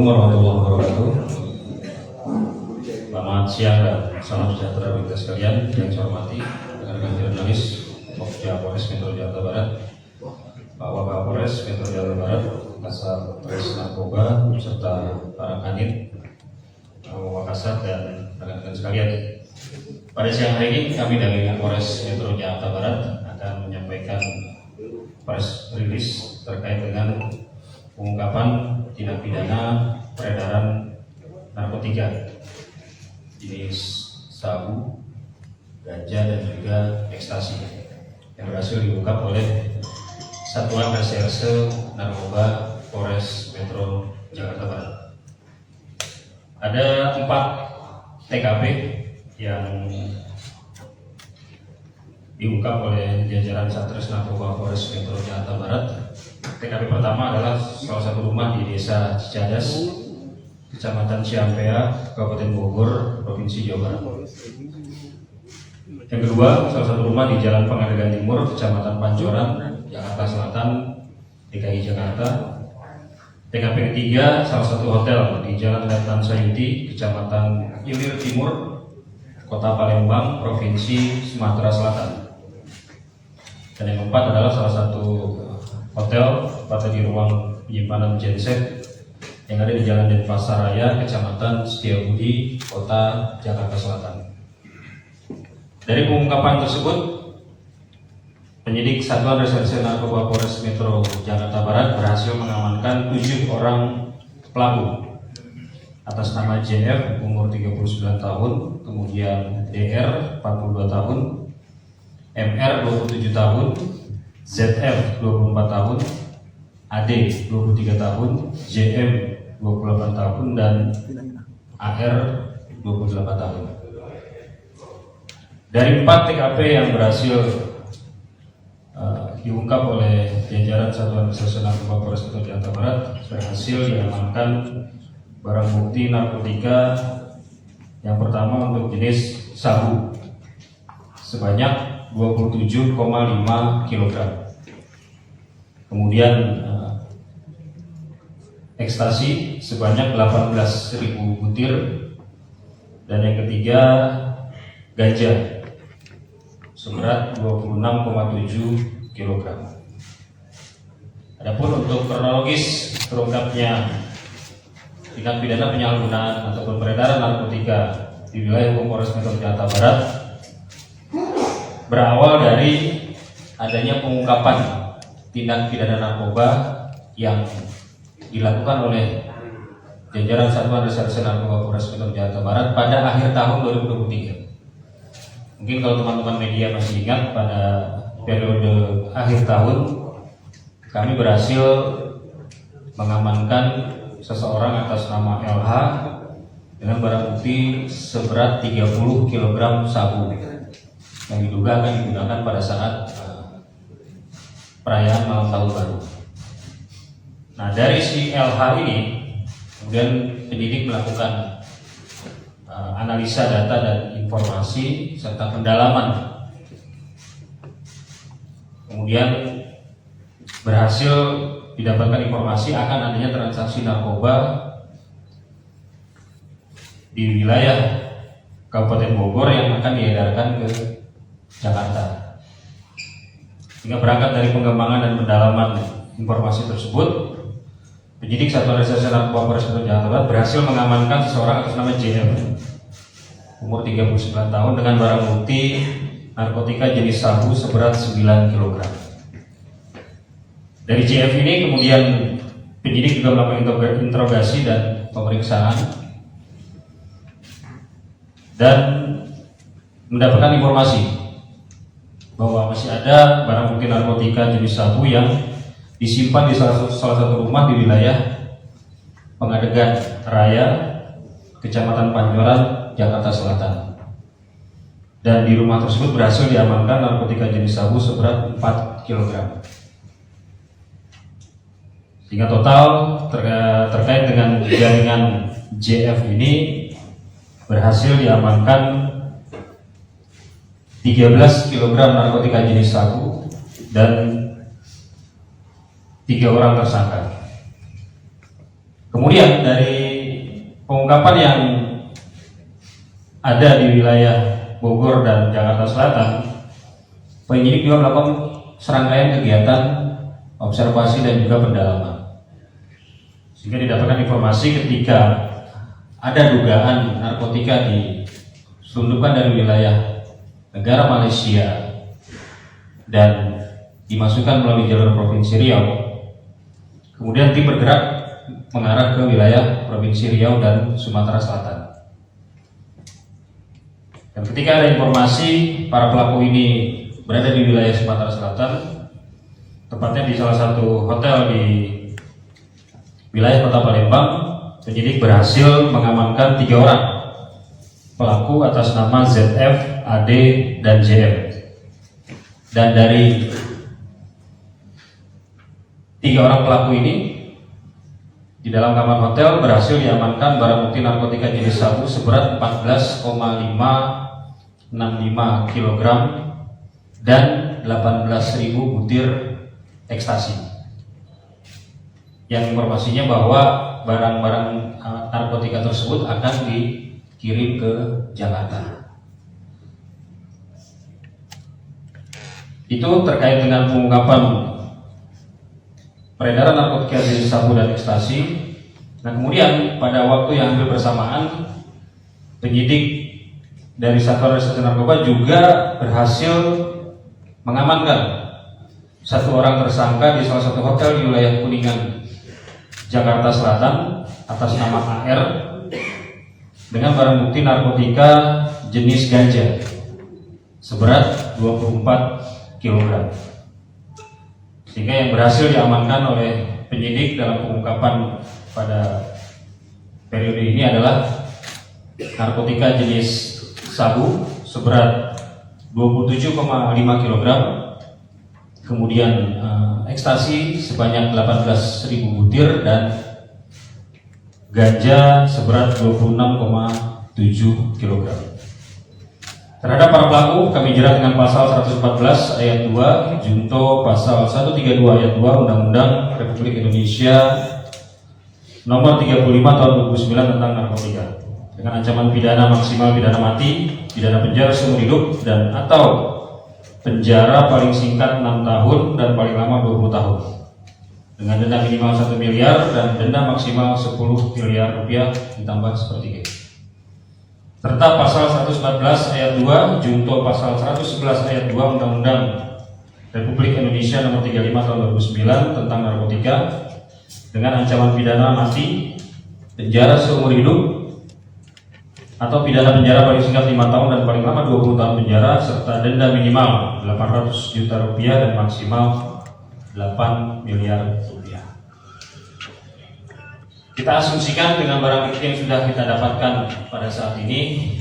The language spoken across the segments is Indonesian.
Assalamualaikum warahmatullahi wabarakatuh. Selamat siang dan salam sejahtera bagi kita sekalian. Yang saya hormati rekan-rekan jurnalis Polres Metro Jakarta Barat, Pak Wakapolres Metro Jakarta Barat, Kasat Narkoba, serta para kanit, Wakasat dan rekan-rekan sekalian. Pada siang hari ini kami dari Polres Metro Jakarta Barat akan menyampaikan press release terkait dengan pengungkapan tindak pidana peredaran narkotika jenis sabu, ganja dan juga ekstasi yang berhasil diungkap oleh Satuan Reserse Narkoba Polres Metro Jakarta Barat. Ada 4 TKP yang diungkap oleh jajaran Satres Narkoba Polres Metro Jakarta Barat. TKP pertama adalah salah satu rumah di Desa Cicadas, Kecamatan Ciampea, Kabupaten Bogor, Provinsi Jawa Barat. Yang kedua, salah satu rumah di Jalan Pengadegan Timur, Kecamatan Pancoran, Jakarta Selatan, DKI Jakarta. TKP ketiga, salah satu hotel di Jalan Letnan Sayuti, Kecamatan Ilir Timur, Kota Palembang, Provinsi Sumatera Selatan. Dan yang keempat adalah salah satu hotel pada di ruang penyimpanan genset yang ada di Jalan Denpasar Raya, Kecamatan Setiabudi, Kota Jakarta Selatan. Dari pengungkapan tersebut, penyidik Satuan Reserse Narkoba Polres Metro Jakarta Barat berhasil mengamankan 7 orang pelaku atas nama JF umur 39 tahun, kemudian DR 42 tahun, MR 27 tahun, ZF 24 tahun, AD 23 tahun, JM 28 tahun, dan AR 28 tahun. Dari 4 TKP yang berhasil diungkap oleh jajaran Satuan Reserse Narkoba Polres Metro Jakarta Barat, berhasil diamankan barang bukti narkotika yang pertama untuk jenis sabu sebanyak 27,5 kg. Kemudian ekstasi sebanyak 18.000 butir, dan yang ketiga ganja seberat 26,7 kg. Adapun untuk kronologis terungkapnya tindak pidana penyalahgunaan ataupun peredaran narkotika di wilayah hukum Polres Metro Jakarta Barat berawal dari adanya pengungkapan tindak pidana narkoba yang dilakukan oleh jajaran Satuan Reserse Narkoba Polres Metro Jakarta Barat pada akhir tahun 2023. Mungkin kalau teman-teman media masih ingat, pada periode akhir tahun kami berhasil mengamankan seseorang atas nama LH dengan barang bukti seberat 30 kg sabu yang diduga akan digunakan pada saat perayaan malam tahun baru. Nah, dari si LH ini kemudian penyidik melakukan analisa data dan informasi serta pendalaman. Kemudian berhasil didapatkan informasi akan adanya transaksi narkoba di wilayah Kabupaten Bogor yang akan diedarkan ke Jakarta. Hingga berangkat dari pengembangan dan pendalaman informasi tersebut, penyidik Satuan Reserse Narkoba Polres Metro Jakarta Barat berhasil mengamankan seseorang atas nama JM umur 39 tahun dengan barang bukti narkotika jenis sabu seberat 9 kg. Dari JF ini kemudian penyidik juga melakukan interogasi dan pemeriksaan dan mendapatkan informasi bahwa masih ada barang bukti narkotika jenis sabu yang disimpan di salah satu rumah di wilayah Pengadegan Raya, Kecamatan Pancoran, Jakarta Selatan. Dan di rumah tersebut berhasil diamankan narkotika jenis sabu seberat 4 kg. Sehingga total terkait dengan jaringan JF ini berhasil diamankan 13 kg narkotika jenis sabu dan 3 orang tersangka. Kemudian dari pengungkapan yang ada di wilayah Bogor dan Jakarta Selatan, penyidik juga melakukan serangkaian kegiatan observasi dan juga pendalaman, sehingga didapatkan informasi ketika ada dugaan narkotika diselundupkan dari wilayah negara Malaysia dan dimasukkan melalui jalur Provinsi Riau. Kemudian tim bergerak mengarah ke wilayah Provinsi Riau dan Sumatera Selatan. Dan ketika ada informasi para pelaku ini berada di wilayah Sumatera Selatan, tepatnya di salah satu hotel di wilayah Kota Palembang, penyidik berhasil mengamankan 3 orang pelaku atas nama ZF, AD, dan JM. Dan dari 3 orang pelaku ini, di dalam kamar hotel berhasil diamankan barang bukti narkotika jenis sabu seberat 14,565 kg dan 18.000 butir ekstasi. Yang informasinya bahwa barang-barang narkotika tersebut akan dikirim ke Jakarta. Itu terkait dengan pengungkapan peredaran narkotika jenis sabu dan ekstasi. Nah, kemudian pada waktu yang hampir bersamaan, penyidik dari Satuan Reserse Narkoba juga berhasil mengamankan 1 orang tersangka di salah satu hotel di wilayah Kuningan, Jakarta Selatan atas nama AR dengan barang bukti narkotika jenis ganja seberat 24 kg. Sehingga yang berhasil diamankan oleh penyidik dalam pengungkapan pada periode ini adalah narkotika jenis sabu seberat 27,5 kg, kemudian ekstasi sebanyak 18.000 butir dan ganja seberat 26,7 kg. Terhadap para pelaku kami jerat dengan pasal 114 ayat 2 junto pasal 132 ayat 2 Undang-Undang Republik Indonesia nomor 35 tahun 2009 tentang narkotika dengan ancaman pidana maksimal pidana mati, pidana penjara seumur hidup dan atau penjara paling singkat 6 tahun dan paling lama 20 tahun dengan denda minimal 1 miliar dan denda maksimal 10 miliar rupiah ditambah sepertiga. Serta pasal 114 ayat 2 junto pasal 111 ayat 2 Undang-Undang Republik Indonesia nomor 35 tahun 2009 tentang narkotika dengan ancaman pidana mati, penjara seumur hidup atau pidana penjara paling singkat 5 tahun dan paling lama 20 tahun penjara serta denda minimal 800 juta rupiah dan maksimal 8 miliar rupiah. Kita asumsikan dengan barang bukti yang sudah kita dapatkan pada saat ini,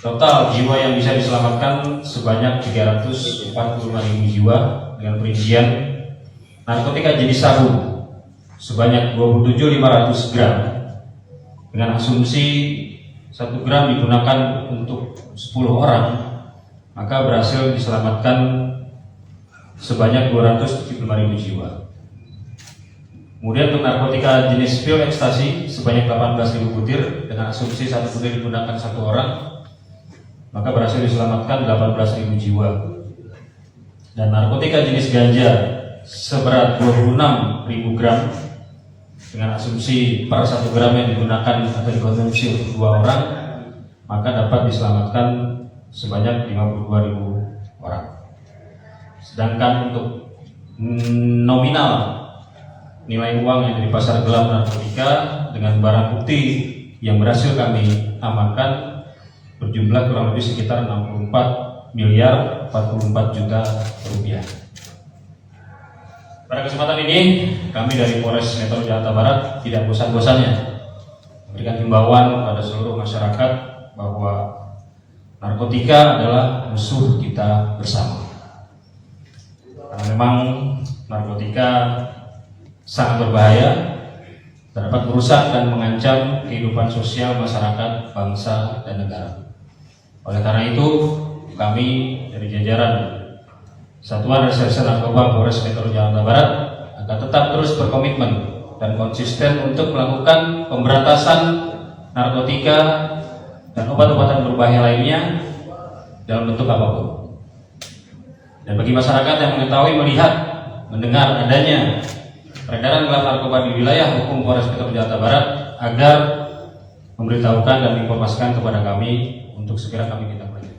total jiwa yang bisa diselamatkan sebanyak 345.000 jiwa dengan perincian narkotika jenis sabu sebanyak 27.500 gram dengan asumsi 1 gram digunakan untuk 10 orang, maka berhasil diselamatkan sebanyak 275.000 jiwa. Kemudian untuk narkotika jenis pil ekstasi sebanyak 18.000 butir dengan asumsi 1 butir digunakan 1 orang, maka berhasil diselamatkan 18.000 jiwa. Dan narkotika jenis ganja seberat 26.000 gram dengan asumsi per 1 gram yang digunakan atau dikonsumsi untuk 2 orang, maka dapat diselamatkan sebanyak 52.000 orang. Sedangkan untuk nominal nilai uang yang dari pasar gelap narkotika dengan barang bukti yang berhasil kami amankan berjumlah kurang lebih sekitar 64 miliar 44 juta rupiah. Pada kesempatan ini kami dari Polres Metro Jakarta Barat tidak bosan-bosannya memberikan himbauan pada seluruh masyarakat bahwa narkotika adalah musuh kita bersama. Karena memang narkotika sangat berbahaya, dapat merusak dan mengancam kehidupan sosial masyarakat, bangsa, dan negara. Oleh karena itu, kami dari jajaran Satuan Reserse Narkoba Polres Metro Jakarta Barat akan akan tetap terus berkomitmen dan konsisten untuk melakukan pemberantasan narkotika dan obat-obatan berbahaya lainnya dalam bentuk apapun. Dan bagi masyarakat yang mengetahui, melihat, mendengar adanya peredaran gelap narkoba di wilayah hukum Polres Metro Jakarta Barat, agar memberitahukan dan menginformasikan kepada kami untuk segera kami tindak lanjuti.